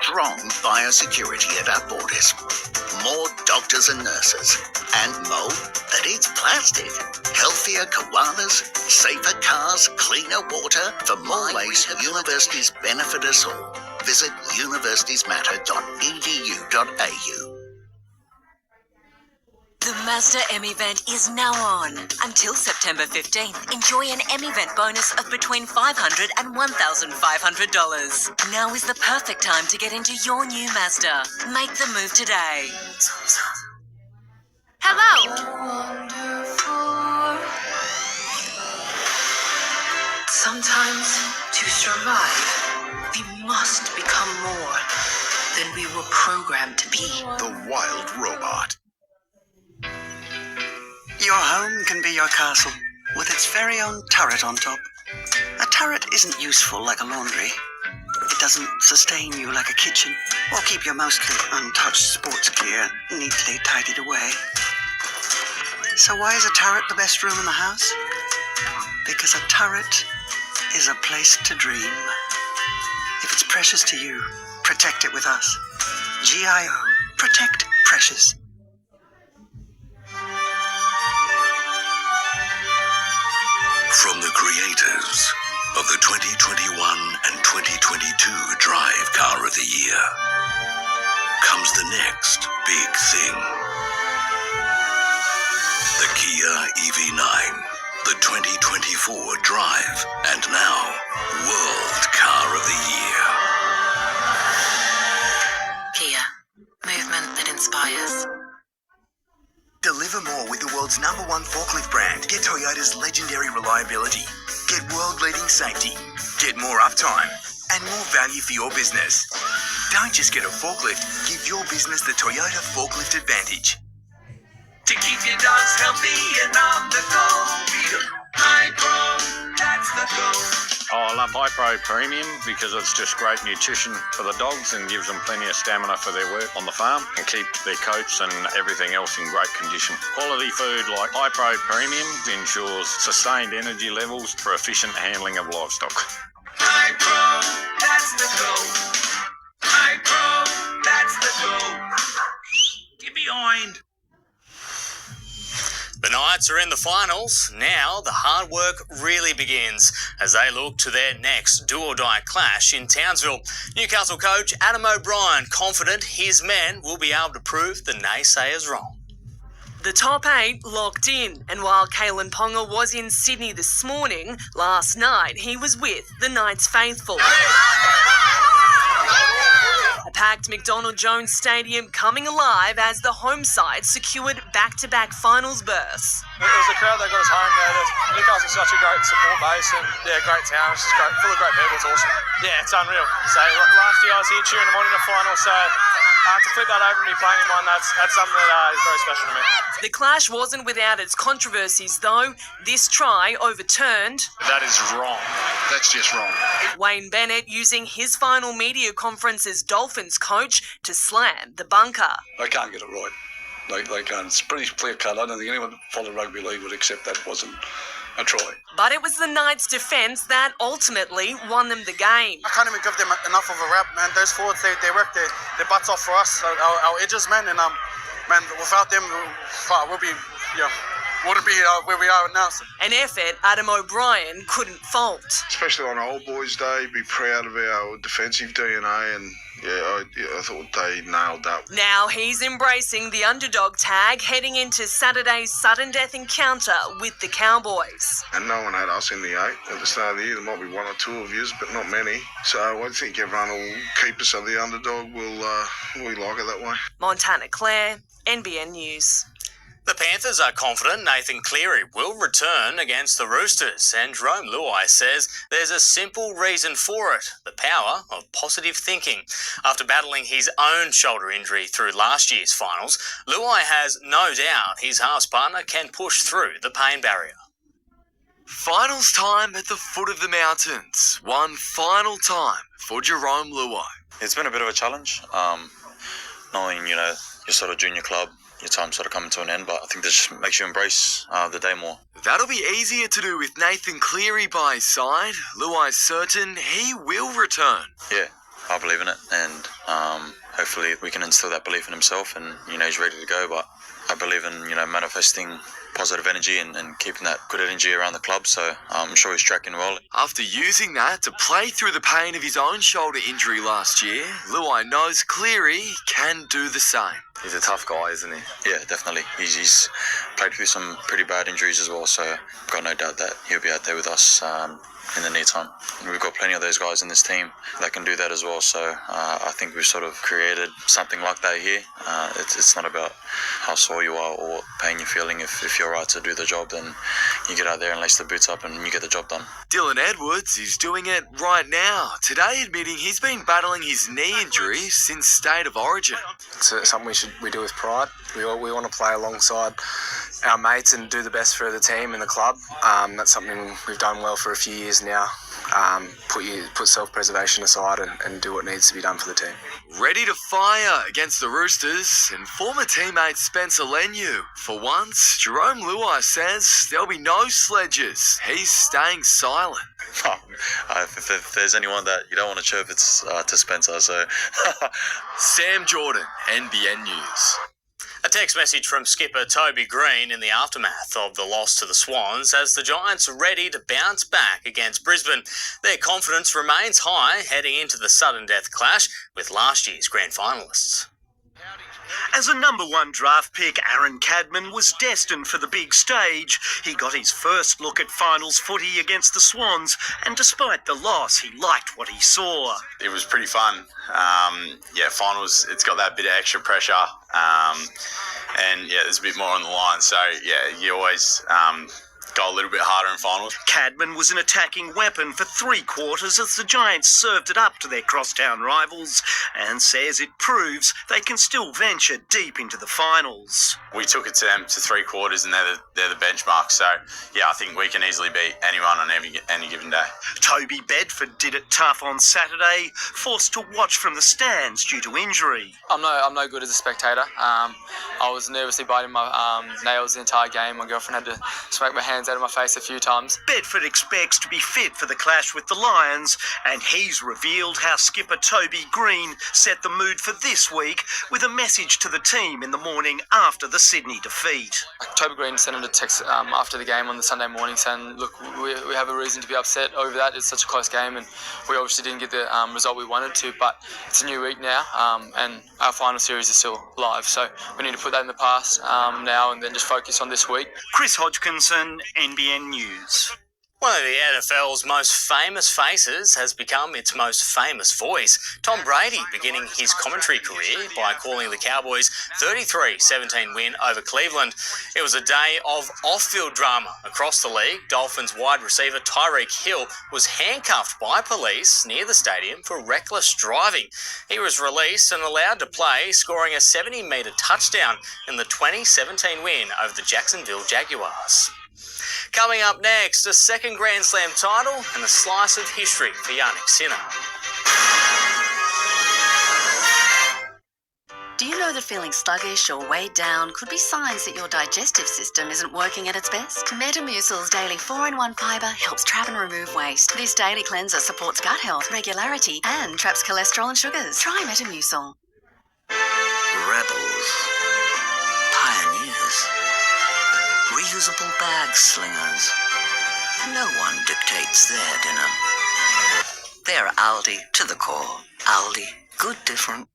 strong biosecurity at our borders. More doctors and nurses. And mold that eats plastic. Healthier koalas, safer cars, cleaner water. For more ways universities benefit us all, visit universitiesmatter.edu.au. The Mazda M event is now on. Until September 15th, enjoy an M event bonus of between $500 and $1,500. Now is the perfect time to get into your new Mazda. Make the move today. Hello! Sometimes, to survive, we must become more than we were programmed to be. The Wild Robot. Your home can be your castle, with its very own turret on top. A turret isn't useful like a laundry. It doesn't sustain you like a kitchen, or keep your mostly untouched sports gear neatly tidied away. So why is a turret the best room in the house? Because a turret is a place to dream. If it's precious to you, protect it with us. GIO. Protect precious. From the creators of the 2021 and 2022 Drive Car of the Year comes the next big thing. The Kia EV9, the 2024 Drive, and now World Car of the Year. Kia, movement that inspires. Deliver more with the world's #1 forklift brand. Get Toyota's legendary reliability. Get world-leading safety. Get more uptime. And more value for your business. Don't just get a forklift. Give your business the Toyota Forklift Advantage. To keep your dogs healthy and on the go, beat 'em. High Pro, that's the go. Oh, I love High Pro Premium because it's just great nutrition for the dogs and gives them plenty of stamina for their work on the farm and keeps their coats and everything else in great condition. Quality food like High Pro Premium ensures sustained energy levels for efficient handling of livestock. High Pro, that's the go. High Pro, that's the go. Get behind. The Knights are in the finals. Now the hard work really begins as they look to their next do-or-die clash in Townsville. Newcastle coach Adam O'Brien confident his men will be able to prove the naysayers wrong. The top 8 locked in, and while Kalen Ponga was in Sydney this morning, last night he was with the Knights faithful. A packed McDonald Jones Stadium coming alive as the home side secured back-to-back finals berths. It was the crowd that got us home there. Newcastle's such a great support base and great town. It's just great, full of great people. It's awesome. Yeah, it's unreal. So last year I was here cheering them on in the final, so to flip that over and be playing in one, that's something that is very special to me. The clash wasn't without its controversies though. This try overturned. That is wrong. That's just wrong. Wayne Bennett using his final media conference as Dolphins coach to slam the bunker. They can't get it right. They can't. It's pretty clear cut. I don't think anyone that followed rugby league would accept that wasn't a try. But it was the Knights' defence that ultimately won them the game. I can't even give them enough of a rap, man. Those forwards, they work their butts off for us, our edges, man. And man, without them, we'll be, wouldn't be where we are now. An effort Adam O'Brien couldn't fault. Especially on Old Boys Day, be proud of our defensive DNA, and I thought they nailed that. Now he's embracing the underdog tag, heading into Saturday's sudden death encounter with the Cowboys. And no one had us in the 8 at the start of the year. There might be 1 or 2 of yous, but not many. So I think everyone will keep us as the underdog. We like it that way. Montana Claire, NBN News. The Panthers are confident Nathan Cleary will return against the Roosters, and Jerome Luai says there's a simple reason for it: the power of positive thinking. After battling his own shoulder injury through last year's finals, Luai has no doubt his halves partner can push through the pain barrier. Finals time at the foot of the mountains. One final time for Jerome Luai. It's been a bit of a challenge, knowing, your sort of junior club, your time sort of coming to an end, but I think this just makes you embrace the day more. That'll be easier to do with Nathan Cleary by his side. Luai's certain he will return. Yeah, I believe in it, and hopefully we can instill that belief in himself, and he's ready to go. But I believe in manifesting positive energy and keeping that good energy around the club, so I'm sure he's tracking well. After using that to play through the pain of his own shoulder injury last year, Luai knows Cleary can do the same. He's a tough guy, isn't he? Yeah, definitely. He's played through some pretty bad injuries as well, so I've got no doubt that he'll be out there with us in the near time. And we've got plenty of those guys in this team that can do that as well, so I think we've sort of created something like that here. It's not about how sore you are or pain you're feeling. If you're right to do the job, then you get out there and lace the boots up and you get the job done. Dylan Edwards is doing it right now, today admitting he's been battling his knee injury since State of Origin. It's something we do with pride. We want to play alongside our mates and do the best for the team and the club. That's something we've done well for a few years now. Put self-preservation aside and do what needs to be done for the team. Ready to fire against the Roosters and former teammate Spencer Leniu. For once, Jerome Luai says there'll be no sledges. He's staying silent. If there's anyone that you don't want to chirp, it's to Spencer, so... Sam Jordan, NBN News. A text message from skipper Toby Green in the aftermath of the loss to the Swans as the Giants are ready to bounce back against Brisbane. Their confidence remains high heading into the sudden death clash with last year's grand finalists. As a number one draft pick, Aaron Cadman was destined for the big stage. He got his first look at finals footy against the Swans, and despite the loss, he liked what he saw. It was pretty fun. Finals, it's got that bit of extra pressure. There's a bit more on the line. So, you always go a little bit harder in finals. Cadman was an attacking weapon for 3 quarters as the Giants served it up to their crosstown rivals and says it proves they can still venture deep into the finals. We took it to them to 3 quarters and they're the benchmark. So, I think we can easily beat anyone on any given day. Toby Bedford did it tough on Saturday, forced to watch from the stands due to injury. I'm no good as a spectator. I was nervously biting my nails the entire game. My girlfriend had to smack my hands out of my face a few times. Bedford expects to be fit for the clash with the Lions, and he's revealed how skipper Toby Green set the mood for this week with a message to the team in the morning after the Sydney defeat. Toby Green sent a text after the game on the Sunday morning saying, look, we have a reason to be upset over that. It's such a close game and we obviously didn't get the result we wanted to, but it's a new week now and our final series is still live, so we need to put that in the past now and then just focus on this week. Chris Hodgkinson, NBN News. One of the NFL's most famous faces has become its most famous voice. Tom Brady beginning his commentary career by calling the Cowboys' 33-17 win over Cleveland. It was a day of off-field drama across the league. Dolphins wide receiver Tyreek Hill was handcuffed by police near the stadium for reckless driving. He was released and allowed to play, scoring a 70-metre touchdown in the 2017 win over the Jacksonville Jaguars. Coming up next, a second Grand Slam title and a slice of history for Yannick Sinner. Do you know that feeling sluggish or weighed down could be signs that your digestive system isn't working at its best? Metamucil's daily 4-in-1 fibre helps trap and remove waste. This daily cleanser supports gut health, regularity, and traps cholesterol and sugars. Try Metamucil. Rebels. Pioneers. Reusable bag slingers. No one dictates their dinner. They're Aldi to the core. Aldi. Good different.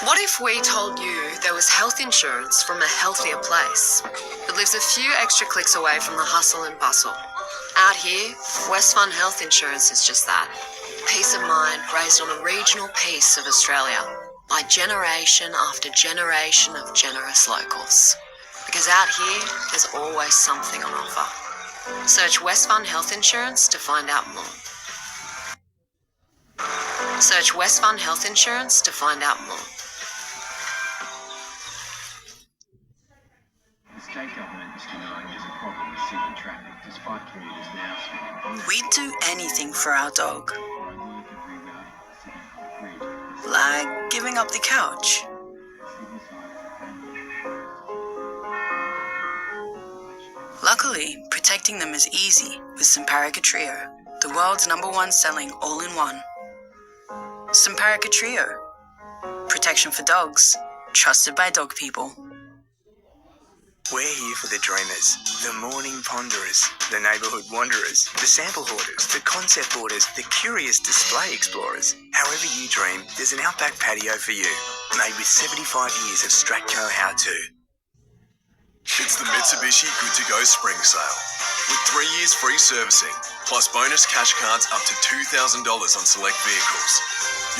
What if we told you there was health insurance from a healthier place that lives a few extra clicks away from the hustle and bustle? Out here, West Fund Health Insurance is just that. Peace of mind raised on a regional piece of Australia by generation after generation of generous locals. Because out here, there's always something on offer. Search West Fund Health Insurance to find out more. Search West Fund Health Insurance to find out more. The state government is denying there's a problem with Sydney traffic, despite commuters now spending... We'd do anything for our dog. Like giving up the couch. Luckily, protecting them is easy with Simparica Trio, the world's #1 selling all-in-one. Simparica Trio. Protection for dogs. Trusted by dog people. We're here for the dreamers, the morning ponderers, the neighbourhood wanderers, the sample hoarders, the concept boarders, the curious display explorers. However you dream, there's an Outback patio for you, made with 75 years of Stratco how-to. It's the Mitsubishi Good To Go Spring Sale. With 3 years free servicing, plus bonus cash cards up to $2,000 on select vehicles.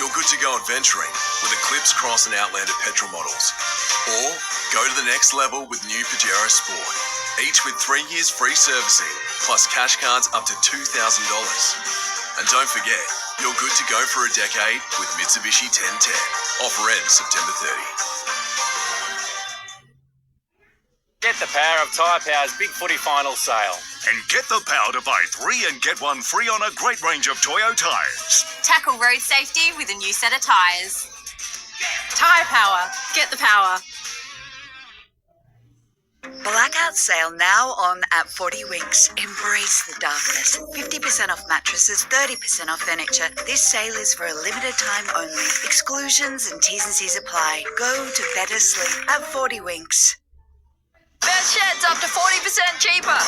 You're good to go adventuring with Eclipse, Cross and Outlander petrol models. Or go to the next level with new Pajero Sport. Each with 3 years free servicing, plus cash cards up to $2,000. And don't forget, you're good to go for a decade with Mitsubishi 1010. Offer ends September 30. Get the power of Tyre Power's Big Footy Final Sale. And get the power to buy 3 and get 1 free on a great range of Toyo tyres. Tackle road safety with a new set of tyres. Tyre Power. Get the power. Blackout sale now on at 40 Winks. Embrace the darkness. 50% off mattresses, 30% off furniture. This sale is for a limited time only. Exclusions and T's and C's apply. Go to better sleep at 40 Winks. Best sheds up to 40% cheaper.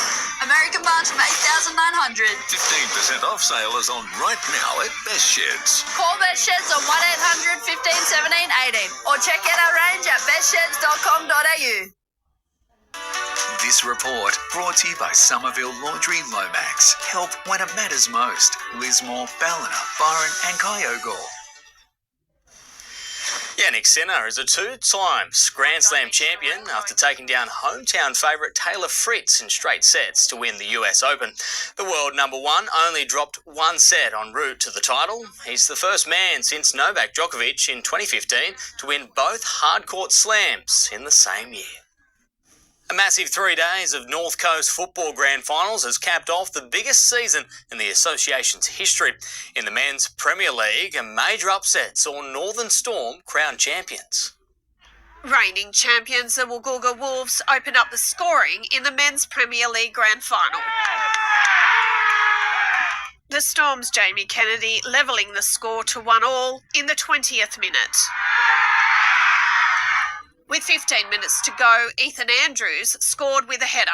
American Bunch from $8,900. 15% off sale is on right now at Best Sheds. Call Best Sheds on 1-800 15 17 18 or check out our range at bestsheds.com.au. This report brought to you by Somerville Laundry Lomax. Help when it matters most. Lismore, Ballina, Byron and Kyogle. Yannick Sinner is a 2-time Grand Slam champion after taking down hometown favourite Taylor Fritz in straight sets to win the US Open. The world number 1 only dropped 1 set en route to the title. He's the first man since Novak Djokovic in 2015 to win both hardcourt slams in the same year. A massive 3 days of North Coast football grand finals has capped off the biggest season in the association's history. In the Men's Premier League, a major upset saw Northern Storm crowned champions. Reigning champions, the Woolgoolga Wolves, open up the scoring in the Men's Premier League Grand Final. The Storm's Jamie Kennedy levelling the score to 1-1 in the 20th minute. With 15 minutes to go, Ethan Andrews scored with a header,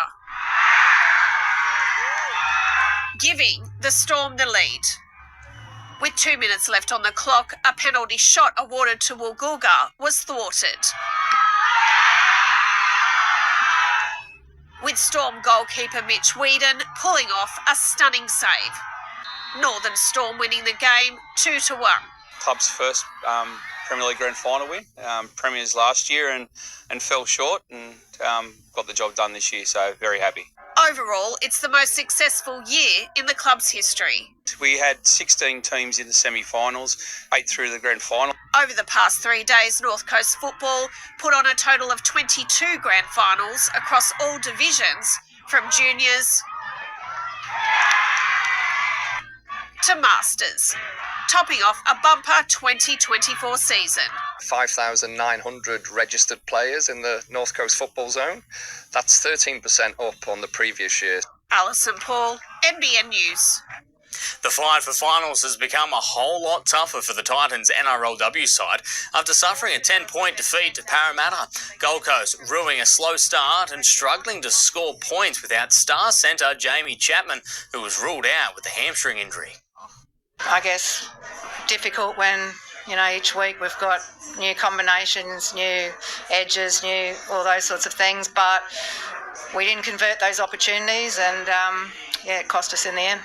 giving the Storm the lead. With 2 minutes left on the clock, a penalty shot awarded to Woolgoolga was thwarted. With Storm goalkeeper Mitch Whedon pulling off a stunning save. Northern Storm winning the game 2-1. Club's first Premier League Grand Final win. Premiers last year and fell short and got the job done this year, so very happy. Overall, it's the most successful year in the club's history. We had 16 teams in the semi-finals, 8 through the grand final. Over the past 3 days, North Coast football put on a total of 22 grand finals across all divisions, from juniors to masters, topping off a bumper 2024 season. 5,900 registered players in the North Coast football zone. That's 13% up on the previous year. Alison Paul, NBN News. The fight for finals has become a whole lot tougher for the Titans NRLW side after suffering a 10-point defeat to Parramatta. Gold Coast ruining a slow start and struggling to score points without star centre Jamie Chapman, who was ruled out with a hamstring injury. I guess difficult when, each week we've got new combinations, new edges, new all those sorts of things, but we didn't convert those opportunities and, it cost us in the end.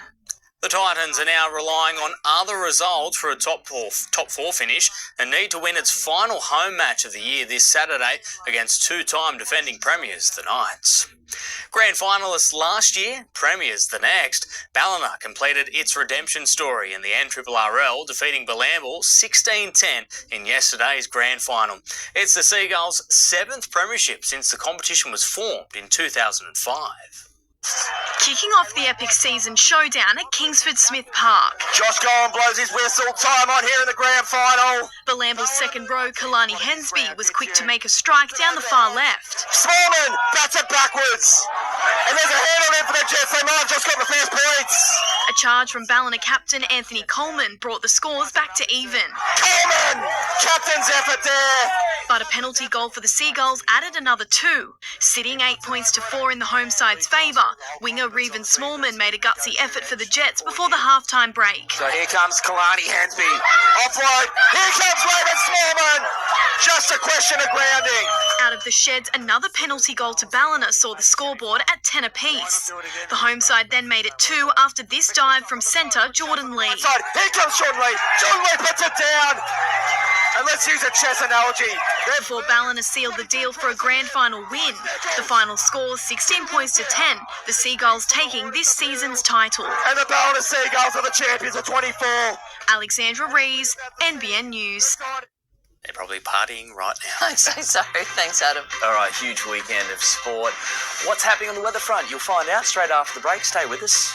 The Titans are now relying on other results for a top four finish and need to win its final home match of the year this Saturday against 2-time defending premiers, the Knights. Grand finalists last year, premiers the next. Ballina completed its redemption story in the NRRL, defeating Bilambil 16-10 in yesterday's grand final. It's the Seagulls' 7th premiership since the competition was formed in 2005. Kicking off the epic season showdown at Kingsford Smith Park. Josh Gollan blows his whistle. Time on here in the grand final. Belamble's second row, Kalani Hensby, was quick to make a strike down the far left. Smallman bats it backwards. And there's a hand on him for the Jets. They might have just got the first points. A charge from Ballina captain Anthony Coleman brought the scores back to even. Coleman! Captain's effort there. But a penalty goal for the Seagulls added another 2, sitting 8 points to 4 in the home side's favour. Winger Reuven Smallman made a gutsy effort for the Jets before the halftime break. So here comes Kalani Hensby. Offload. Here comes Reuven Smallman. Just a question of grounding. Out of the sheds, another penalty goal to Ballina saw the scoreboard at 10 apiece. The home side then made it 2 after this dive from centre Jordan Lee. Here comes Jordan Lee. Jordan Lee puts it down. And let's use a chess analogy. Before Ballina sealed the deal for a grand final win. The final score 16 points to 10. The Seagulls taking this season's title. And the Ballina Seagulls are the champions of 24. Alexandra Rees, NBN News. They're probably partying right now. I'd say so. Thanks, Adam. All right, huge weekend of sport. What's happening on the weather front? You'll find out straight after the break. Stay with us.